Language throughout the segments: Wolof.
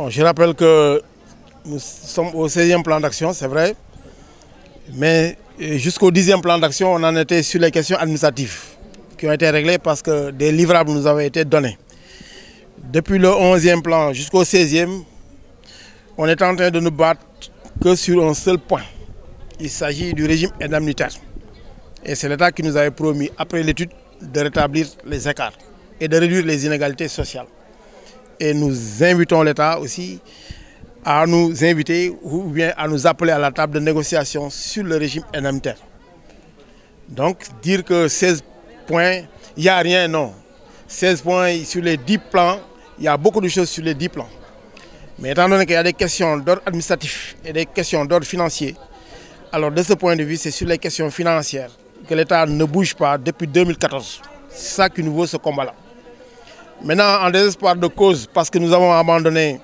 Bon, je rappelle que nous sommes au 16e plan d'action, c'est vrai, mais jusqu'au 10e plan d'action, on en était sur les questions administratives qui ont été réglées parce que des livrables nous avaient été donnés. Depuis le 11e plan jusqu'au 16e, on est en train de nous battre que sur un seul point. Il s'agit du régime indemnitaire. Et c'est l'État qui nous avait promis, après l'étude, de rétablir les écarts et de réduire les inégalités sociales. Et nous invitons l'État aussi à nous inviter ou bien à nous appeler à la table de négociation sur le régime indemnitaire. Donc dire que 16 points, il n'y a rien, non. 16 points sur les 10 plans, il y a beaucoup de choses sur les 10 plans. Mais étant donné qu'il y a des questions d'ordre administratif et des questions d'ordre financier, alors de ce point de vue, c'est sur les questions financières que l'État ne bouge pas depuis 2014. C'est ça qui nous vaut ce combat-là. Maintenant, en désespoir de cause, parce que nous avons abandonné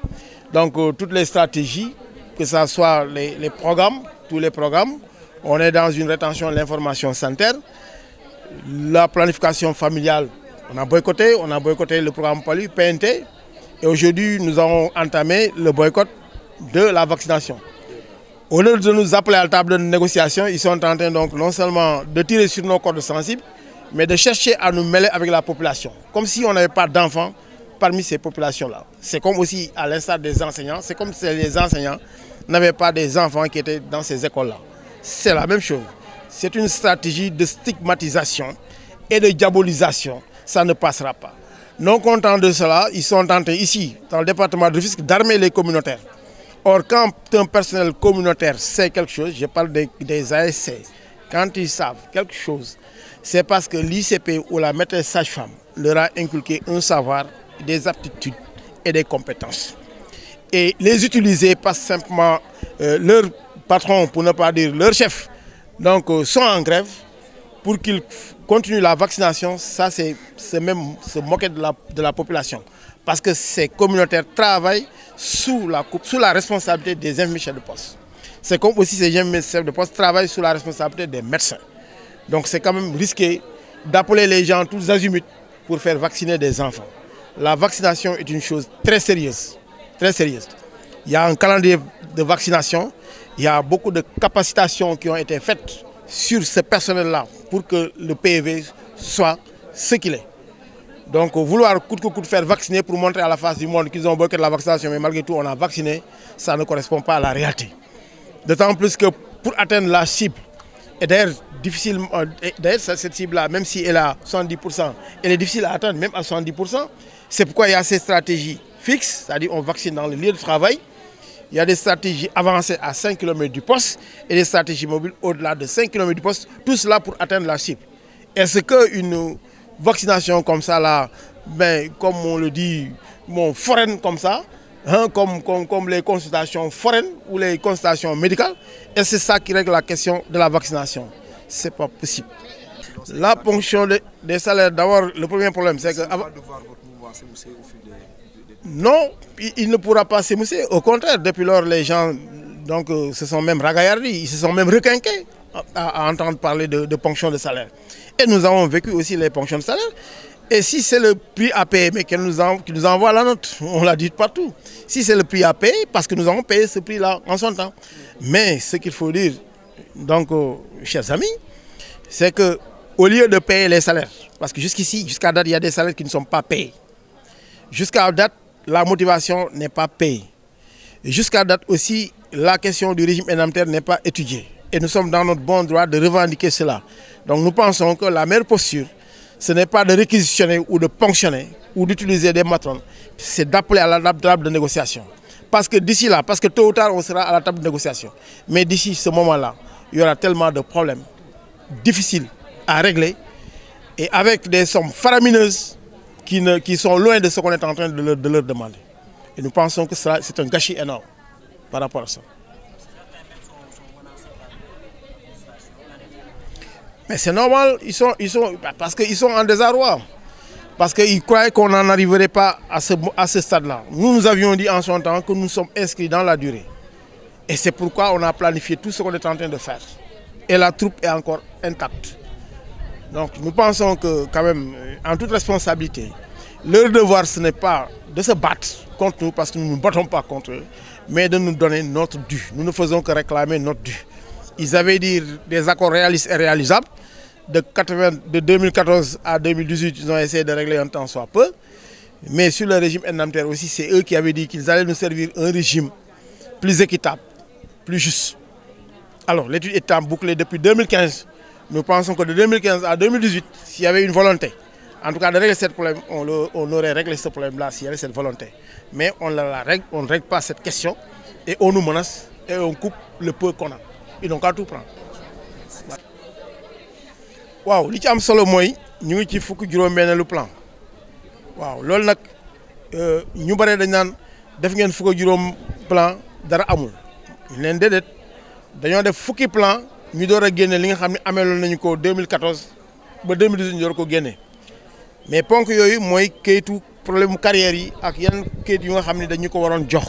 donc, toutes les stratégies, que ce soit les programmes, tous les programmes, on est dans une rétention de l'information sanitaire. La planification familiale, on a boycotté le programme PALU, PNT, et aujourd'hui nous avons entamé le boycott de la vaccination. Au lieu de nous appeler à la table de négociation, ils sont en train donc non seulement de tirer sur nos cordes sensibles, mais de chercher à nous mêler avec la population, comme si on n'avait pas d'enfants parmi ces populations-là. C'est comme aussi à l'instar des enseignants, c'est comme si les enseignants n'avaient pas des enfants qui étaient dans ces écoles-là. C'est la même chose. C'est une stratégie de stigmatisation et de diabolisation. Ça ne passera pas. Non contents de cela, ils sont tentés ici, dans le département de Rufisque, d'armer les communautaires. Or, quand un personnel communautaire sait quelque chose, je parle des ASC, quand ils savent quelque chose, c'est parce que l'ICP ou la maîtresse sage-femme leur a inculqué un savoir, des aptitudes et des compétences. Et les utiliser parce que simplement leur patron, pour ne pas dire leur chef, donc, sont en grève pour qu'ils continuent la vaccination, ça c'est même se moquer de la population. Parce que ces communautaires travaillent sous la responsabilité des infirmiers chefs de poste. C'est comme aussi ces infirmiers chefs de poste travaillent sous la responsabilité des médecins. Donc c'est quand même risqué d'appeler les gens tous azimuts pour faire vacciner des enfants. La vaccination est une chose très sérieuse, très sérieuse. Il y a un calendrier de vaccination, il y a beaucoup de capacitations qui ont été faites sur ce personnel-là pour que le PV soit ce qu'il est. Donc vouloir coûte que coûte faire vacciner pour montrer à la face du monde qu'ils ont boycotté la vaccination, mais malgré tout on a vacciné, ça ne correspond pas à la réalité. D'autant plus que pour atteindre la cible, et d'ailleurs cette cible-là, même si elle est à 70%, elle est difficile à atteindre, même à 70%. C'est pourquoi il y a ces stratégies fixes, c'est-à-dire on vaccine dans le lieu de travail. Il y a des stratégies avancées à 5 km du poste et des stratégies mobiles au-delà de 5 km du poste, tout cela pour atteindre la cible. Est-ce qu'une vaccination comme ça, là, ben, comme on le dit, bon, foraine comme ça, hein, comme les consultations foraines ou les consultations médicales, et c'est ça qui règle la question de la vaccination? Ce n'est pas possible. La ponction des salaires, d'abord, le premier problème, c'est que... Non, il ne pourra pas s'émousser. Au contraire, depuis lors, les gens donc, se sont même ragaillardis, ils se sont même requinqués à entendre parler de ponction de salaire. Et nous avons vécu aussi les ponctions de salaire. Et si c'est le prix à payer, mais qui nous envoie la note, on l'a dit partout. Si c'est le prix à payer, parce que nous avons payé ce prix-là en son temps. Mais ce qu'il faut dire, donc, chers amis, c'est qu'au lieu de payer les salaires, parce que jusqu'ici, jusqu'à date, il y a des salaires qui ne sont pas payés. Jusqu'à date, la motivation n'est pas payée. Jusqu'à date aussi, la question du régime indemnitaire n'est pas étudiée. Et nous sommes dans notre bon droit de revendiquer cela. Donc nous pensons que la meilleure posture, ce n'est pas de réquisitionner ou de ponctionner ou d'utiliser des matrones, c'est d'appeler à la table de négociation. Parce que d'ici là, parce que tôt ou tard, on sera à la table de négociation. Mais d'ici ce moment-là, il y aura tellement de problèmes difficiles à régler et avec des sommes faramineuses qui sont loin de ce qu'on est en train de leur demander. Et nous pensons que c'est un gâchis énorme par rapport à ça. Mais c'est normal, parce qu'ils sont en désarroi. Parce qu'ils croyaient qu'on n'en arriverait pas à ce stade-là. Nous avions dit en son temps que nous sommes inscrits dans la durée. Et c'est pourquoi on a planifié tout ce qu'on est en train de faire. Et la troupe est encore intacte. Donc nous pensons que quand même, en toute responsabilité, leur devoir ce n'est pas de se battre contre nous parce que nous ne battons pas contre eux, mais de nous donner notre dû. Nous ne faisons que réclamer notre dû. Ils avaient dit des accords réalistes et réalisables. De 2014 à 2018, ils ont essayé de régler un temps soit peu. Mais sur le régime indemnitaire aussi, c'est eux qui avaient dit qu'ils allaient nous servir un régime plus équitable, plus juste. Alors, l'étude étant bouclée depuis 2015. Nous pensons que de 2015 à 2018, s'il y avait une volonté, en tout cas de régler ce problème, on aurait réglé ce problème-là s'il y avait cette volonté. Mais on ne règle pas cette question et on nous menace et on coupe le peu qu'on a. Ils n'ont qu'à tout prendre. Waaw li ci am solo mooy ñu ngi ci fukki juróom-benneelu plan waaw loolu nag ñu bare dañ naan def ngeen fukki juróom plan dara amul ñu leen déedéet dañoo def fukki plan ñu door a génne li nga xam ne ameeloon nañu ko 2014 ba 2018 ñu door ko génne mais ponk yooyu mooy kayitu problème mu carrière yi ak yeneen kayit yu nga xam ne dañu ko waroon jox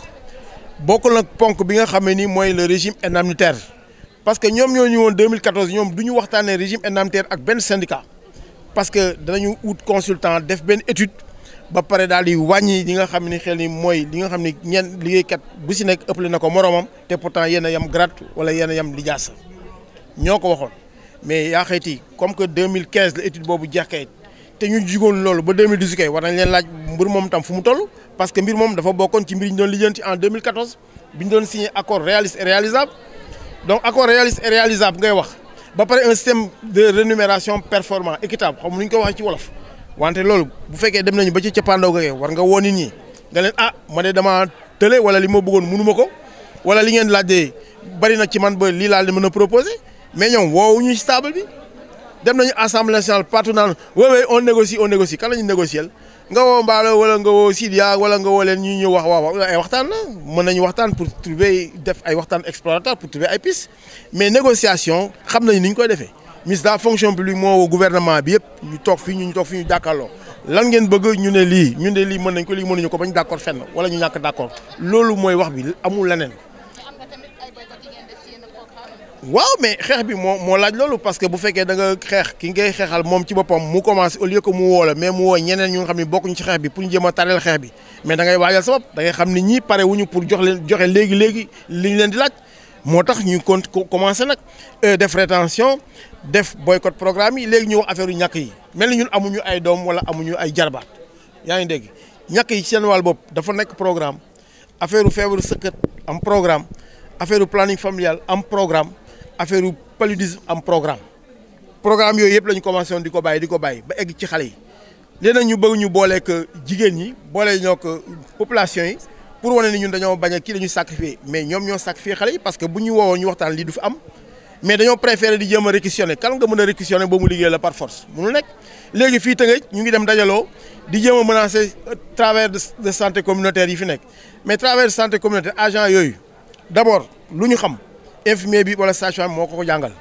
bokkul nag ponk bi nga xam ne ni mooy le régime indemnitaire. Parce que nous, en 2014, nous avons waxtaanee régime indemnitaire avec ben syndicat. Parce que nous avons un consultant, def ben étude, ba paré dal di wañi li nga xamni xel ni moy li nga xamni ñen ligé kat bu ci nek ëppalé nako moromam té pourtant yéna yam grade wala yéna yam lijaasa ñoko waxon mais ya xéyti comme que 2015 l'étude bobu jaxé té ñu jigoon lolu ba 2018 kay war nañ leen laaj mbir mom tam fu mu tollu parce que mbir mom dafa bokkon ci mbir ñu doon lijeenti en 2014 biñ doon signé accord réaliste et réalisable. Donc, accord réaliste et réalisable, un système de rémunération performant, équitable. Comme nous l'avons dit, wante loolu bu fekkee dem nañu ba ci cappaandaw ga war nga woo nit ñi nga leen ma de dama tële wala li ma bëggoon mënuma ko wala li ngeen laajee bari na ci man ba lii laa mën a proposer mais ñoom woowuñu ci table bi dem nañu assemblée nationale partout naan oui on négocie kan la ñu négocier nga woo Mballo wala nga woo Sidia wala nga woo leen ñu ñëw wax ay waxtaan la mën nañu waxtaan pour trouver def ay waxtaan exploratoire pour trouver ay pistes mais négociation xam nañu ni ñu koy defee. ministre de la fonction publique moo woo gouvernement bi yëpp ñu toog fii ñu jàkkaarloo lan ngeen bëgg ñu ne lii ñun de lii mën nañ ko lii mënuñu ko bañ d'accord fenn wala ñu ñàkk d'accord loolu mooy wax bi amul leneen. waaw mais xeex bi moo laaj loolu parce que bu fekkee da nga xeex ki ngay xeexal moom ci boppam mu commencé au lieu que mu woo la mais mu woo ñeneen ñu nga xam ne bokkuñu ci xeex bi pour ñu jéem a tareel xeex bi mais da ngay waajal sa bopp da ngay xam ni ñii pare wuñu pour joxe léegi li ñu leen di laaj. moo tax ñu commencé nag def rétention def boycott programme yi léegi ñu wax affaire yu ñàkk yi mel ni ñun amuñu ay doom wala amuñu ay jarbaat yaa ngi dégg ñàkk yi seen wàll bopp dafa nekk programme affaire feebaru sëkkat am programme affaire planning familial am programme affaire paludisme am programme yooyu yëpp la ñu commencé woon di ko bàyyi ba egg ci xale yi léegi nag ñu bëgg ñu booleeg jigéen ñi boole ñoo ko population yi. pour wane ni ñun dañoo bañ a kii dañuy sacrifier mais ñoom ñoo sacrifier xale yi parce que bu ñu woowoo ñu waxtaan lii du fi am mais dañoo préféré di jéem a réquisitionner kan nga mën a réquisitionner ba mu liggéey la par force mënul nekk. léegi fii Tëngéej ñu ngi dem dajaloo di jéem a menacer travers de santé communautaire yi fi nekk mais travers de santé communautaire agent yooyu d'abord lu ñu xam infirmier bi wala sage-femme moo ko jàngal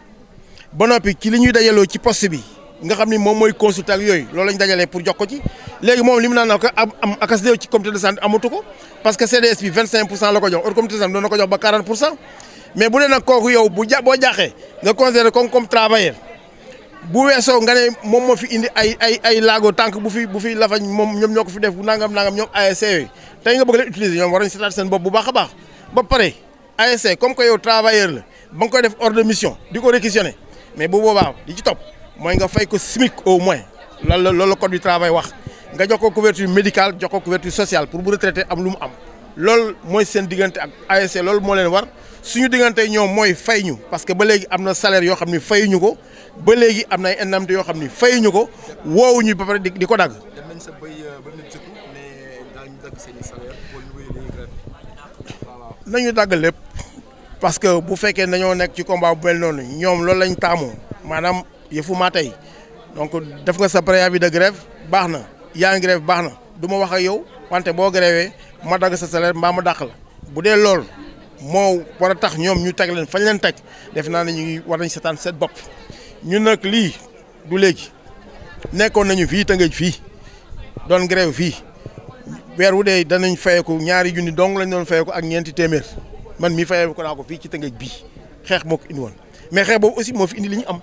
ba noppi ci li ñuy dajaloo ci poste bi. nga xam ni moom mooy consultant ak yooyu loolu lañ dajalee pour jox ko ci léegi moom li mu naan ko am akas déew ci comité de santé amatu ko parce que CDS bi 25% la ko jox or comité de santé doon na ko jox ba 40% mais bu dee nag kooku yow boo jaaxee nga considéré comme travailleur bu weesoo nga ne moom moo fi indi ay laago tànk bu fi lafañ moom ñoom ñoo ko fi def nangam ñoom ASC yooyu tey nga bëgg leen utiliser ñoom war nañ seetaat seen bopp bu baax a baax ba pare ASC comme que yow travailleur la ba nga koy def hors de mission di ko réquisitionner mais bu boobaa di ci topp mooy nga fay ko SMIC au moins loolu la code du travail wax nga jox ko couverture médicale jox ko couverture sociale pour bu retraité am lu mu am loolu mooy seen diggante ak ASC loolu moo leen war suñu diggante ñoom mooy fay ñu parce que ba léegi am na salaire yoo xam ni fayuñu ko ba léegi am na ay indemnité yoo xam ni fayuñu ko woowuñu ba pare di ko dagg. dem nañ sa béy ba nit sëkku mais daañu dagg seen salaire pour ñu wéy dañuy grève. nañu dagg lépp parce que bu fekkee dañoo nekk ci combat bu mel noonu ñoom loolu lañ taamu maanaam. yëfu maa tey donc def nga sa préavis de grève baax na yaa ngi grève baax na du ma wax ak yow wante boo gréwee ma dagg sa salaire mbaa ma dàq la bu dee loolu moo war a tax ñoom ñu teg leen fañ leen teg def naa ne ñu ngi war nañ seetaan seen bopp ñun nag lii du léegi nekkoon nañu fii Tëngéej fii doon grève fii weer wu dee danañ fayeeku ñaari junni dong lañ doon fayeeku ak ñeenti téeméer man mii fayeeku naa ko fii ci Tëngéej bii xeex moo ko indi woon mais xeex boobu aussi moo fi indi li ñu am.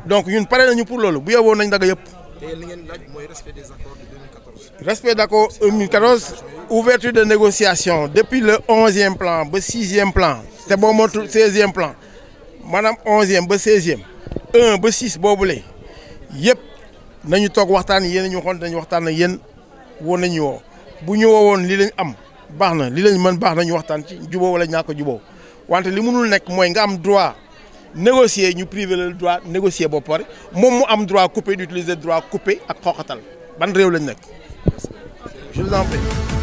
donc ñun pare nañu pour loolu bu yóbboo nañ dagg yëpp Et li ngeen laaj mooy respect des accords de 2014. Respect d'accord 2014, ouverture de négociation depuis le 11e plan ba 6e plan c'est bon motul 16e plan maanaam 11e ba 16e 1 ba 6 boobule yëpp nañu toog waxtaan yéen ñu waxoon dañu waxtaan ak yéen woon nañu woo bu ñu woowoon li lañ am baax na li lañ mën baax na ñu waxtaan ci juboo wala ñàkk a juboo wante li mënul nekk mooy nga am droit négocier ñu privé le droit négocier ba pare moom mu am droit couper d'utiliser droit couper ak xoxatal ban réew lañ nekk je vous en prie.